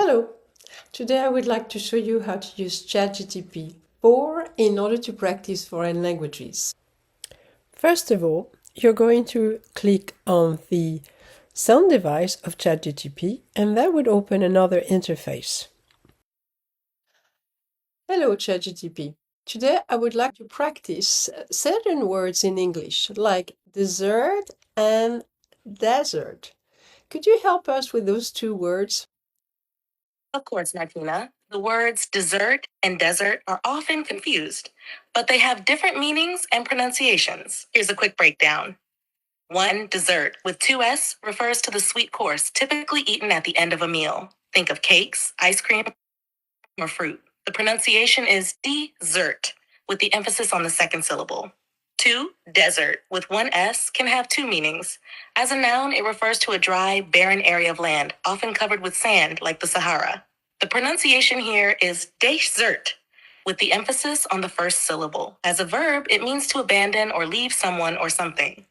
Hello! Today I would like to show you how to use Chat GPT 4 in order to practice foreign languages. First of all, you're going to click on the sound device of Chat GPT and that would open another interface. Hello Chat GPT. Today I would like to practice certain words in English like dessert and desert. Could you help us with those two words? Of course, Martina. The words dessert and desert are often confused, but they have different meanings and pronunciations. Here's a quick breakdown. 1. Dessert with 2 S refers to the sweet course typically eaten at the end of a meal. Think of cakes, ice cream, or fruit. The pronunciation is dessert with the emphasis on the second syllable. 2. Desert with 1 S can have two meanings. As a noun, it refers to a dry, barren area of land, often covered with sand, like the Sahara. The pronunciation here is desert, with the emphasis on the first syllable. As a verb, it means to abandon or leave someone or something.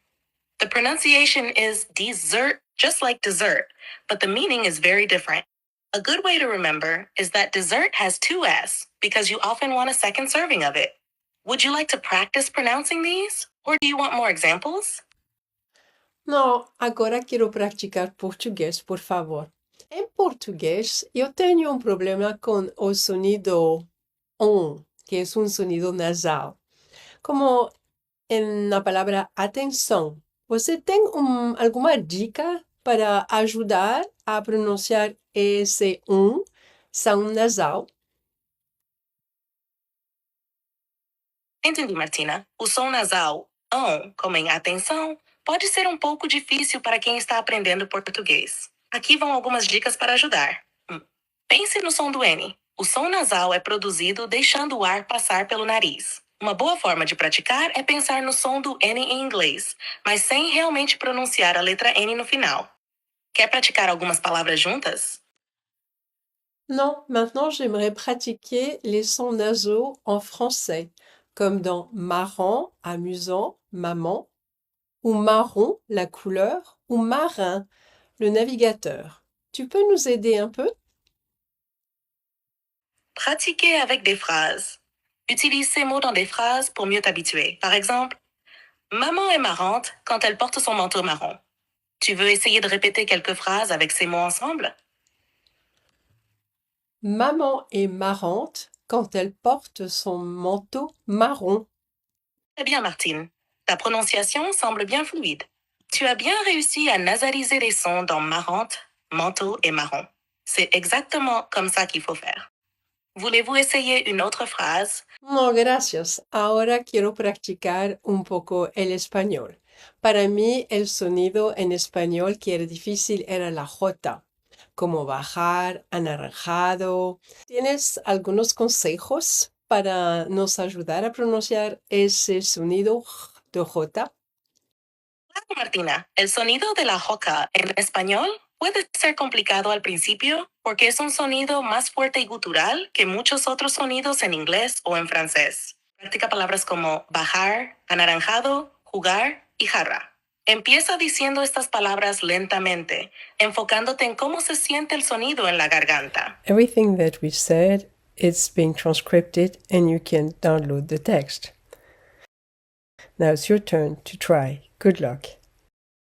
The pronunciation is dessert, just like dessert, but the meaning is very different. A good way to remember is that dessert has 2 S because you often want a second serving of it. Would you like to practice pronouncing these, or do you want more examples? Não, agora quero praticar português, por favor. Em português, eu tenho um problema com o sonido que é um sonido nasal. Como na palavra atenção. Você tem alguma dica para ajudar a pronunciar esse som nasal? Entendi, Martina. O som nasal, como em atenção, pode ser um pouco difícil para quem está aprendendo português. Aqui vão algumas dicas para ajudar. Pense no som do N. O som nasal é produzido deixando o ar passar pelo nariz. Uma boa forma de praticar é pensar no som do N em inglês, mas sem realmente pronunciar a letra N no final. Quer praticar algumas palavras juntas? Non, maintenant j'aimerais pratiquer les sons nasaux en français, comme dans marrant, amusant, maman, ou marron, la couleur, ou marin, le navigateur. Tu peux nous aider un peu? Pratiquer avec des phrases. Utilise ces mots dans des phrases pour mieux t'habituer. Par exemple, maman est marrante quand elle porte son manteau marron. Tu veux essayer de répéter quelques phrases avec ces mots ensemble? Maman est marrante quand elle porte son manteau marron. Très bien, Martine. Ta prononciation semble bien fluide. Tu as bien réussi à nasaliser les sons dans marrante, manteau et marron. C'est exactement comme ça qu'il faut faire. Voulez-vous essayer une autre phrase? No, gracias. Ahora quiero practicar un poco el español. Para mí, el sonido en español que era difícil era la J, como bajar, anaranjado. ¿Tienes algunos consejos para nos ayudar a pronunciar ese sonido de J? Claro, Martina. El sonido de la J en español puede ser complicado al principio porque es un sonido más fuerte y gutural que muchos otros sonidos en inglés o en francés. Practica palabras como bajar, anaranjado, jugar y jarra. Empieza diciendo estas palabras lentamente, enfocándote en cómo se siente el sonido en la garganta. Everything that we said is being transcribed and you can download the text. Now it's your turn to try. Good luck.